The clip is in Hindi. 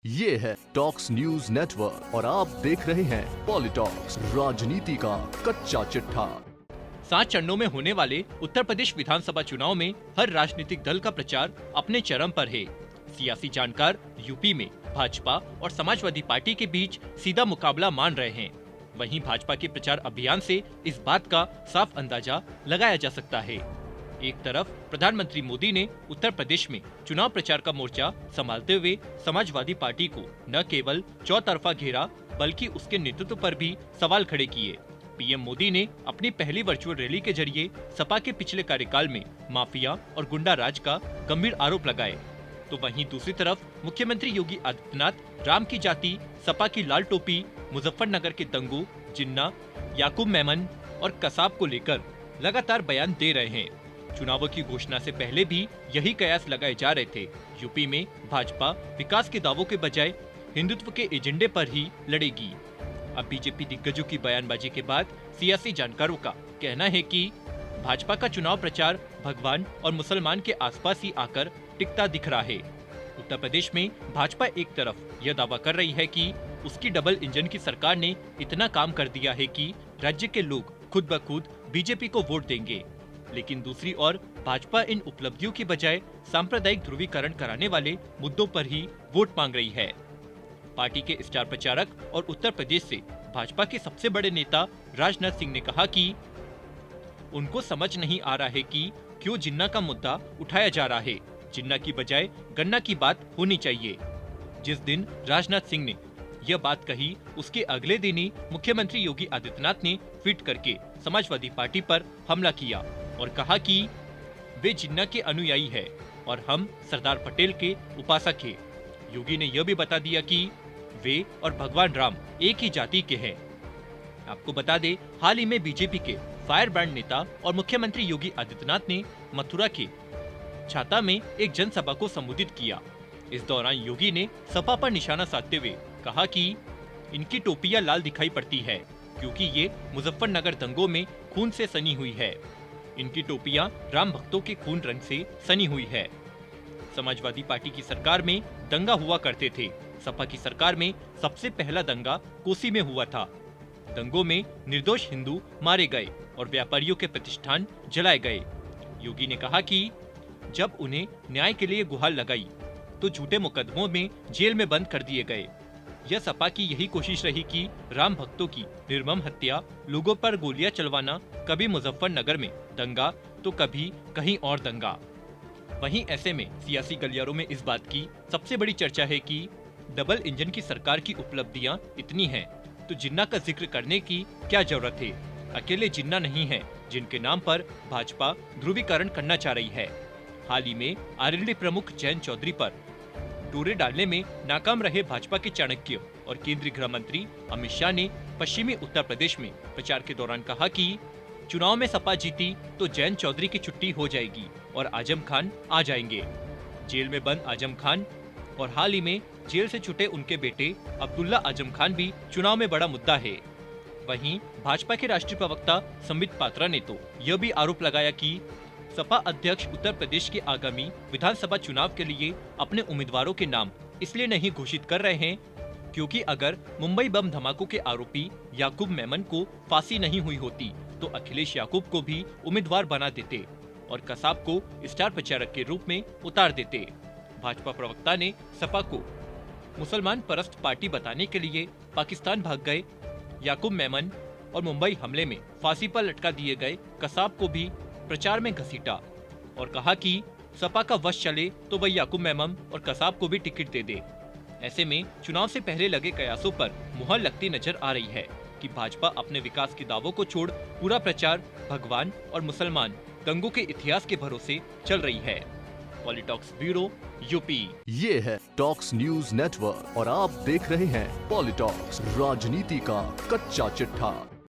ये है टॉक्स न्यूज नेटवर्क और आप देख रहे हैं पॉलिटॉक्स, राजनीति का कच्चा चिट्ठा। 7 चरणों में होने वाले उत्तर प्रदेश विधानसभा चुनाव में हर राजनीतिक दल का प्रचार अपने चरम पर है। सियासी जानकार यूपी में भाजपा और समाजवादी पार्टी के बीच सीधा मुकाबला मान रहे हैं। वहीं भाजपा के प्रचार अभियान से इस बात का साफ अंदाजा लगाया जा सकता है। एक तरफ प्रधानमंत्री मोदी ने उत्तर प्रदेश में चुनाव प्रचार का मोर्चा संभालते हुए समाजवादी पार्टी को न केवल चौतरफा घेरा बल्कि उसके नेतृत्व पर भी सवाल खड़े किए। पीएम मोदी ने अपनी पहली वर्चुअल रैली के जरिए सपा के पिछले कार्यकाल में माफिया और गुंडा राज का गंभीर आरोप लगाए, तो वहीं दूसरी तरफ मुख्यमंत्री योगी आदित्यनाथ राम की जाति, सपा की लाल टोपी, मुजफ्फरनगर के दंगू, जिन्ना, याकूब मेमन और कसाब को लेकर लगातार बयान दे रहे हैं। चुनावों की घोषणा से पहले भी यही कयास लगाए जा रहे थे। यूपी में भाजपा विकास के दावों के बजाय हिंदुत्व के एजेंडे पर ही लड़ेगी। अब बीजेपी दिग्गजों की बयानबाजी के बाद सियासी जानकारों का कहना है कि भाजपा का चुनाव प्रचार भगवान और मुसलमान के आसपास ही आकर टिकता दिख रहा है। उत्तर प्रदेश में भाजपा एक तरफ यह दावा कर रही है कि उसकी डबल इंजन की सरकार ने इतना काम कर दिया है कि राज्य के लोग खुद ब खुद बीजेपी को वोट देंगे, लेकिन दूसरी ओर भाजपा इन उपलब्धियों की बजाय सांप्रदायिक ध्रुवीकरण कराने वाले मुद्दों पर ही वोट मांग रही है। पार्टी के स्टार प्रचारक और उत्तर प्रदेश से भाजपा के सबसे बड़े नेता राजनाथ सिंह ने कहा कि उनको समझ नहीं आ रहा है कि क्यों जिन्ना का मुद्दा उठाया जा रहा है। जिन्ना की बजाय गन्ना की बात होनी चाहिए। जिस दिन राजनाथ सिंह ने यह बात कही, उसके अगले दिन ही मुख्यमंत्री योगी आदित्यनाथ ने ट्वीट करके समाजवादी पार्टी पर हमला किया और कहा कि वे जिन्ना के अनुयायी है और हम सरदार पटेल के उपासक हैं। योगी ने यह भी बता दिया कि वे और भगवान राम एक ही जाति के हैं। आपको बता दें, हाल ही में बीजेपी के फायर ब्रांड नेता और मुख्यमंत्री योगी आदित्यनाथ ने मथुरा के छाता में एक जनसभा को संबोधित किया। इस दौरान योगी ने सपा पर निशाना साधते हुए कहा कि इनकी टोपियां लाल दिखाई पड़ती है क्योंकि ये मुजफ्फरनगर दंगों में खून से सनी हुई है। इनकी टोपियां राम भक्तों के खून रंग से सनी हुई है। समाजवादी पार्टी की सरकार में दंगा हुआ करते थे। सपा की सरकार में सबसे पहला दंगा कोसी में हुआ था। दंगों में निर्दोष हिंदू मारे गए और व्यापारियों के प्रतिष्ठान जलाए गए। योगी ने कहा कि जब उन्हें न्याय के लिए गुहार लगाई तो झूठे मुकदमों में जेल में बंद कर दिए गए। यह सपा की यही कोशिश रही कि राम भक्तों की निर्मम हत्या, लोगों पर गोलियां चलवाना, कभी मुजफ्फरनगर में दंगा तो कभी कहीं और दंगा। वहीं ऐसे में सियासी गलियारों में इस बात की सबसे बड़ी चर्चा है कि डबल इंजन की सरकार की उपलब्धियां इतनी हैं, तो जिन्ना का जिक्र करने की क्या जरूरत है। अकेले जिन्ना नहीं है जिनके नाम पर भाजपा ध्रुवीकरण करना चाह रही है। हाल ही में आरएलडी प्रमुख जयंत चौधरी पर डोरे डालने में नाकाम रहे भाजपा के चाणक्य और केंद्रीय गृह मंत्री अमित शाह ने पश्चिमी उत्तर प्रदेश में प्रचार के दौरान कहा कि चुनाव में सपा जीती तो जयंत चौधरी की छुट्टी हो जाएगी और आजम खान आ जाएंगे। जेल में बंद आजम खान और हाल ही में जेल से छूटे उनके बेटे अब्दुल्ला आजम खान भी चुनाव में बड़ा मुद्दा है। वहीं भाजपा के राष्ट्रीय प्रवक्ता संबित पात्रा ने तो यह भी आरोप लगाया कि सपा अध्यक्ष उत्तर प्रदेश के आगामी विधानसभा चुनाव के लिए अपने उम्मीदवारों के नाम इसलिए नहीं घोषित कर रहे हैं क्योंकि अगर मुंबई बम धमाकों के आरोपी याकूब मेमन को फांसी नहीं हुई होती तो अखिलेश याकूब को भी उम्मीदवार बना देते और कसाब को स्टार प्रचारक के रूप में उतार देते। भाजपा प्रवक्ता ने सपा को मुसलमान परस्त पार्टी बताने के लिए पाकिस्तान भाग गए याकूब मेमन और मुंबई हमले में फांसी पर लटका दिए गए कसाब को भी प्रचार में घसीटा और कहा कि सपा का वश चले तो वह याकूब मेमन और कसाब को भी टिकट दे दे। ऐसे में चुनाव से पहले लगे कयासों पर मुहर लगती नजर आ रही है कि भाजपा अपने विकास के दावों को छोड़ पूरा प्रचार भगवान और मुसलमान दंगों के इतिहास के भरोसे चल रही है। PoliTalks bureau UP. ये है टॉक्स न्यूज नेटवर्क और आप देख रहे हैं पॉलिटॉक्स, राजनीति का कच्चा चिट्ठा।